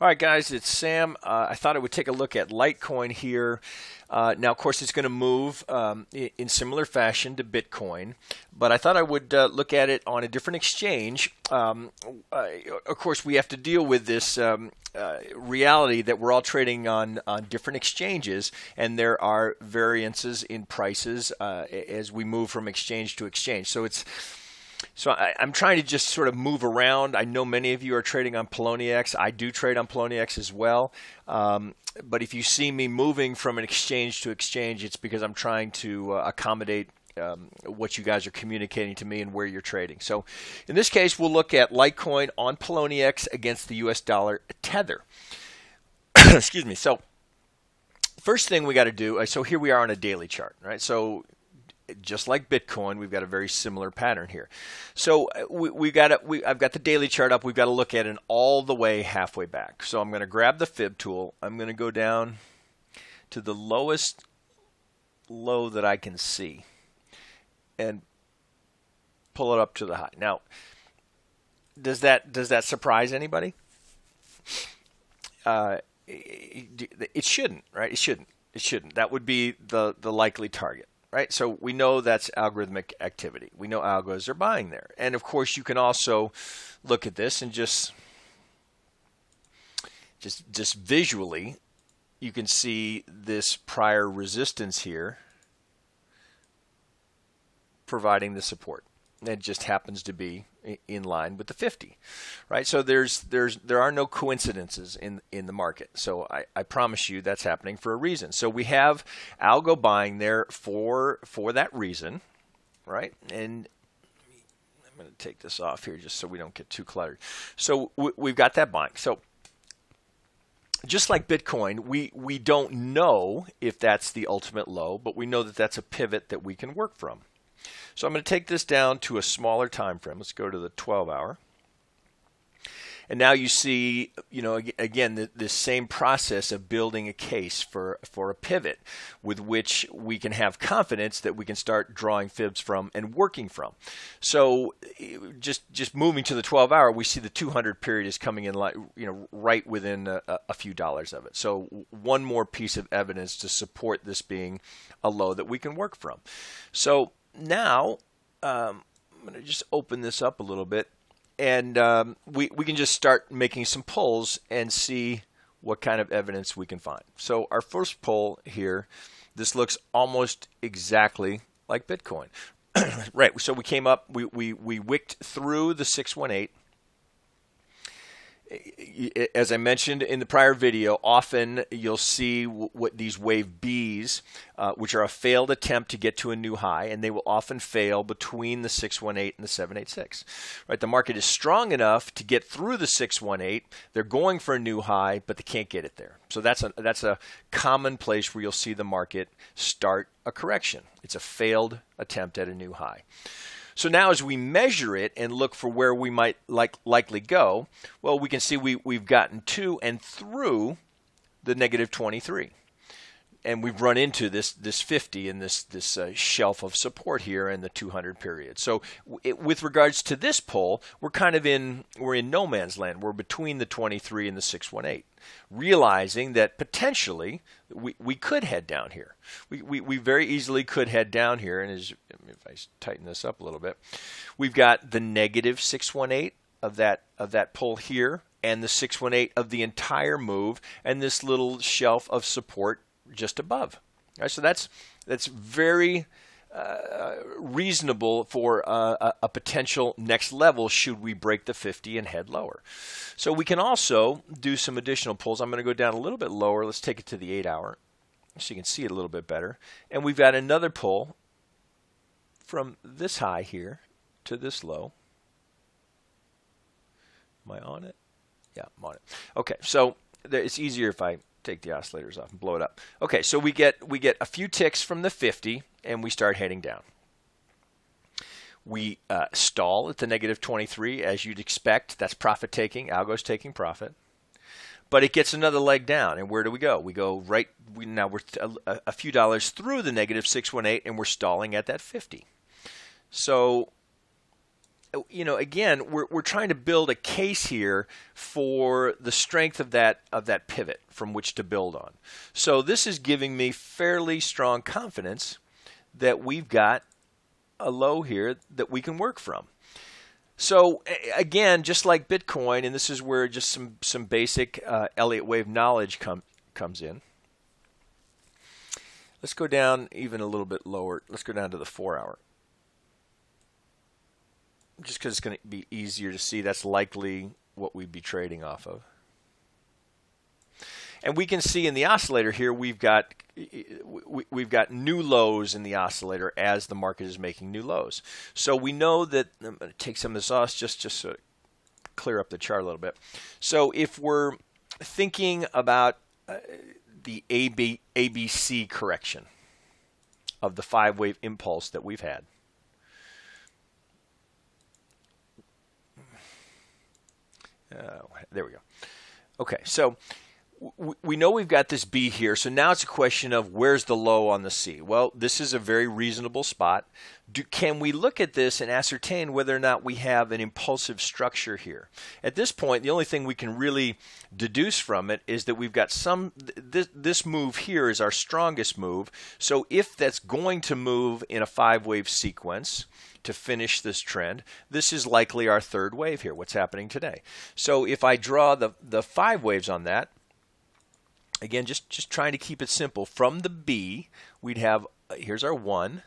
All right, guys, it's Sam. I thought I would take a look at Litecoin here. Now, of course, it's going to move in similar fashion to Bitcoin, but I thought I would look at it on a different exchange. Of course, we have to deal with this reality that we're all trading on different exchanges, and there are variances in prices as we move from exchange to exchange. So I'm trying to just sort of move around. I know many of you are trading on Poloniex. I do trade on Poloniex as well. But if you see me moving from an exchange to exchange, it's because I'm trying to accommodate what you guys are communicating to me and where you're trading. So in this case, we'll look at Litecoin on Poloniex against the US dollar tether. Excuse me. So first thing we got to do, so here we are on a daily chart, right? So just like Bitcoin, we've got a very similar pattern here. So I've got the daily chart up. We've got to look at it all the way halfway back. So I'm going to grab the fib tool. I'm going to go down to the lowest low that I can see and pull it up to the high. Now, does that surprise anybody? It shouldn't, right? It shouldn't. That would be the likely target. Right, so we know that's algorithmic activity. We know algos are buying there, and of course you can also look at this and just visually, you can see this prior resistance here providing the support. It just happens to be in line with the 50, right? So there are no coincidences in the market. So I promise you that's happening for a reason. So we have algo buying there for that reason, right? And I'm going to take this off here just so we don't get too cluttered. So we've got that buying. So just like Bitcoin, we don't know if that's the ultimate low, but we know that that's a pivot that we can work from. So I'm going to take this down to a smaller time frame. Let's go to the 12-hour. And now you see, again, this same process of building a case for a pivot with which we can have confidence that we can start drawing fibs from and working from. So just moving to the 12-hour, we see the 200 period is coming in, right within a few dollars of it. So one more piece of evidence to support this being a low that we can work from. So now I'm going to just open this up a little bit, and we can just start making some pulls and see what kind of evidence we can find. So our first pull here, this looks almost exactly like Bitcoin. Right, so we came up, we wicked through the 618. As I mentioned in the prior video, often you'll see what these wave Bs, which are a failed attempt to get to a new high, and they will often fail between the 618 and the 786. Right, the market is strong enough to get through the 618. They're going for a new high, but they can't get it there. So that's a common place where you'll see the market start a correction. It's a failed attempt at a new high. So now as we measure it and look for where we might likely go, well, we can see we've gotten to and through the negative 23. And we've run into this 50 and this shelf of support here in the 200 period. So with regards to this pull, we're in no man's land. We're between the 23 and the 618, realizing that potentially we could head down here. We very easily could head down here. And if I tighten this up a little bit, we've got the negative 618 of that pull here, and the 618 of the entire move, and this little shelf of support just above. Right, so that's very reasonable for a potential next level should we break the 50 and head lower. So we can also do some additional pulls. I'm going to go down a little bit lower. Let's take it to the 8-hour so you can see it a little bit better. And we've got another pull from this high here to this low. Am I on it? Yeah, I'm on it. Okay, so it's easier if I take the oscillators off and blow it up. Okay, so we get a few ticks from the 50 and we start heading down. We stall at the negative 23 as you'd expect. That's profit taking. Algo's taking profit. But it gets another leg down, and where do we go? We go right. Now we're a few dollars through the negative 618, and we're stalling at that 50. So again, we're trying to build a case here for the strength of that pivot from which to build on. So this is giving me fairly strong confidence that we've got a low here that we can work from. So again, just like Bitcoin, and this is where just some basic Elliott wave knowledge comes in. Let's go down even a little bit lower. Let's go down to the 4-hour. Just because it's going to be easier to see, that's likely what we'd be trading off of. And we can see in the oscillator here, we've got new lows in the oscillator as the market is making new lows. So we know that, I'm going to take some of this off just to clear up the chart a little bit. So if we're thinking about the ABC correction of the 5-wave impulse that we've had, there we go. Okay, so we know we've got this B here, so now it's a question of where's the low on the C? Well, this is a very reasonable spot. Can we look at this and ascertain whether or not we have an impulsive structure here? At this point, the only thing we can really deduce from it is that we've got this move here is our strongest move. So if that's going to move in a 5-wave sequence to finish this trend, this is likely our 3rd wave here, what's happening today. So if I draw the 5 waves on that, again, just trying to keep it simple. From the B, we'd have, here's our 1,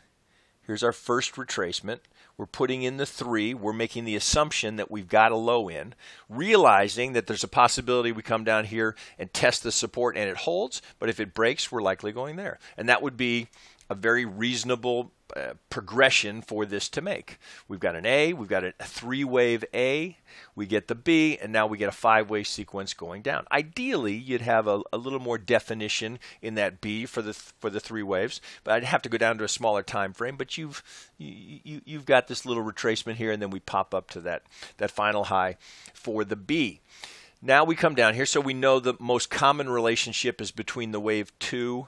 here's our first retracement. We're putting in the 3. We're making the assumption that we've got a low in, realizing that there's a possibility we come down here and test the support and it holds, but if it breaks, we're likely going there. And that would be a very reasonable progression for this to make. We've got an A, we've got a 3-wave A, we get the B, and now we get a 5-wave sequence going down. Ideally, you'd have a little more definition in that B for the 3 waves, but I'd have to go down to a smaller time frame. But you've got this little retracement here, and then we pop up to that final high for the B. Now we come down here, so we know the most common relationship is between the wave 2,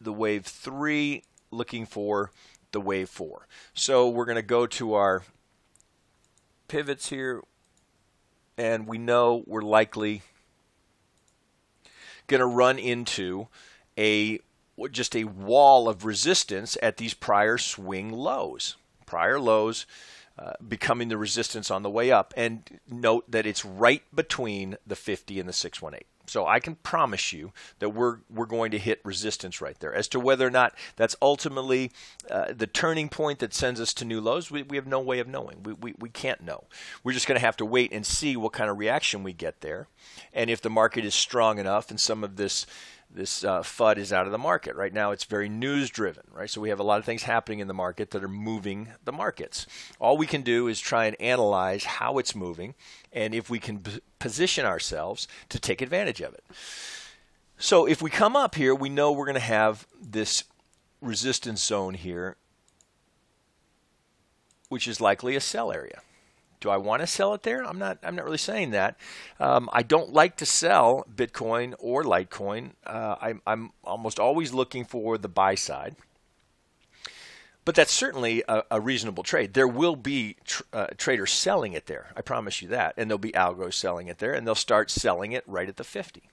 the wave 3, looking for the wave 4. So we're going to go to our pivots here, and we know we're likely going to run into just a wall of resistance at these prior swing lows. Prior lows becoming the resistance on the way up. And note that it's right between the 50 and the 618. So I can promise you that we're going to hit resistance right there. As to whether or not that's ultimately the turning point that sends us to new lows, we have no way of knowing. We can't know. We're just going to have to wait and see what kind of reaction we get there. And if the market is strong enough and some of this FUD is out of the market. Right now it's very news driven, right? So we have a lot of things happening in the market that are moving the markets. All we can do is try and analyze how it's moving and if we can position ourselves to take advantage of it. So if we come up here, we know we're going to have this resistance zone here, which is likely a sell area. Do I want to sell it there? I'm not really saying that. I don't like to sell Bitcoin or Litecoin. I'm almost always looking for the buy side. But that's certainly a reasonable trade. There will be traders selling it there. I promise you that. And there'll be algos selling it there, and they'll start selling it right at the 50.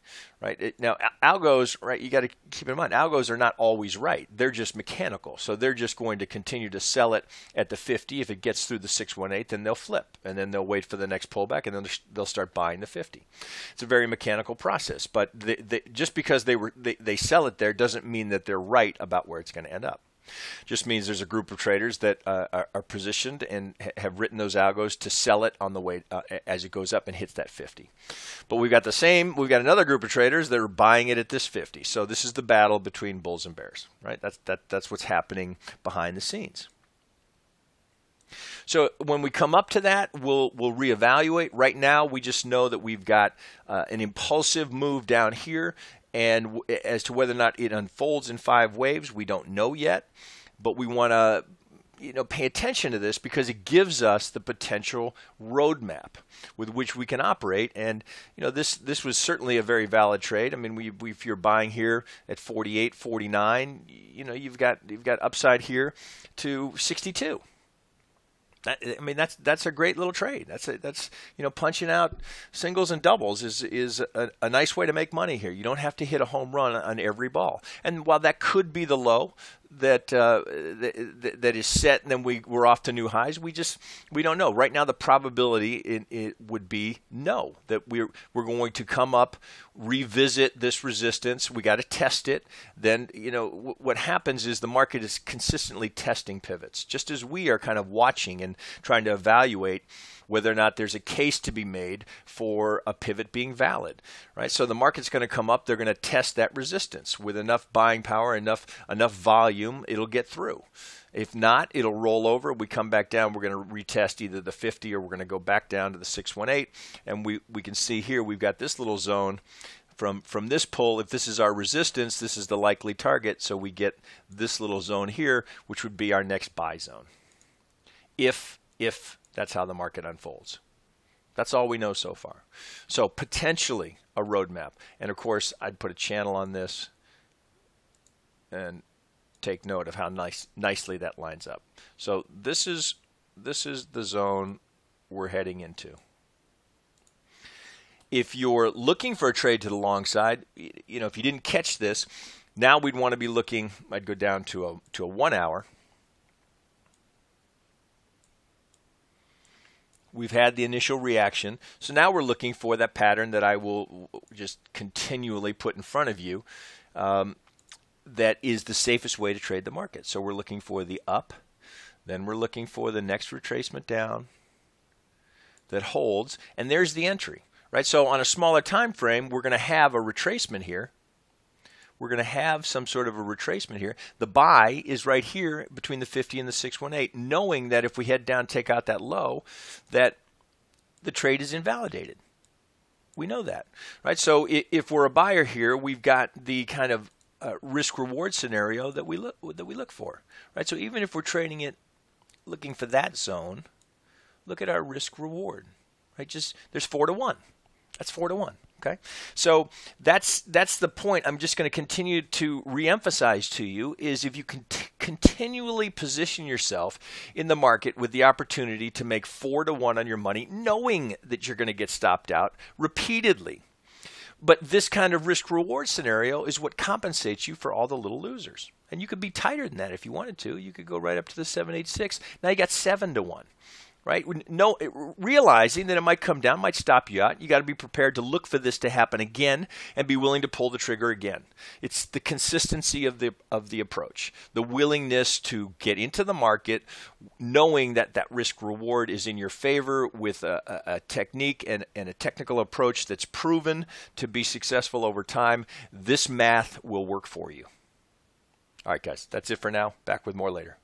Right? Now, algos, right? You got to keep in mind, algos are not always right. They're just mechanical. So they're just going to continue to sell it at the 50. If it gets through the 618, then they'll flip, and then they'll wait for the next pullback, and then they'll start buying the 50. It's a very mechanical process. But just because they sell it there doesn't mean that they're right about where it's going to end up. Just means there's a group of traders that are positioned and have written those algos to sell it on the way as it goes up and hits that 50. But we've got another group of traders that are buying it at this 50. So this is the battle between bulls and bears, right? That's what's happening behind the scenes. So when we come up to that, we'll reevaluate. Right now, we just know that we've got an impulsive move down here. And as to whether or not it unfolds in 5 waves, we don't know yet. But we want to pay attention to this because it gives us the potential roadmap with which we can operate. And this was certainly a very valid trade. I mean, if you're buying here at 48, 49, you've got upside here to 62. I mean, that's a great little trade. That's punching out singles and doubles is a nice way to make money here. You don't have to hit a home run on every ball. And while that could be the low that is set, and then we're off to new highs, we don't know. Right now, the probability it would be no, that we're going to come up, revisit this resistance. We got to test it. Then what happens is the market is consistently testing pivots, just as we are kind of watching and trying to evaluate whether or not there's a case to be made for a pivot being valid, right? So the market's going to come up. They're going to test that resistance with enough buying power, enough volume. It'll get through. If not, it'll roll over. We come back down. We're going to retest either the 50 or we're going to go back down to the 618. And we can see here we've got this little zone from this pull. If this is our resistance, this is the likely target. So we get this little zone here, which would be our next buy zone. If that's how the market unfolds. That's all we know so far. So potentially a roadmap. And of course, I'd put a channel on this and take note of how nicely that lines up. So this is the zone we're heading into. If you're looking for a trade to the long side, if you didn't catch this, now we'd want to be looking, I'd go down to a 1 hour. We've had the initial reaction. So now we're looking for that pattern that I will just continually put in front of you that is the safest way to trade the market. So we're looking for the up. Then we're looking for the next retracement down that holds. And there's the entry, right? So on a smaller time frame, we're going to have a retracement here. We're going to have some sort of a retracement here. The buy is right here between the 50 and the 618, knowing that if we head down, take out that low, that the trade is invalidated. We know that, right? So if we're a buyer here, we've got the kind of risk-reward scenario that we look for, right? So even if we're trading it, looking for that zone, look at our risk-reward, right? Just there's 4 to 1. That's 4 to 1. Okay, so that's the point. I'm just going to continue to reemphasize to you is if you can continually position yourself in the market with the opportunity to make 4 to 1 on your money, knowing that you're going to get stopped out repeatedly. But this kind of risk-reward scenario is what compensates you for all the little losers. And you could be tighter than that if you wanted to. You could go right up to the 786. Now you got 7 to 1. Right? No, realizing that it might come down, might stop you out. You got to be prepared to look for this to happen again and be willing to pull the trigger again. It's the consistency of the approach, the willingness to get into the market, knowing that that risk reward is in your favor with a technique and a technical approach that's proven to be successful over time. This math will work for you. All right, guys, that's it for now. Back with more later.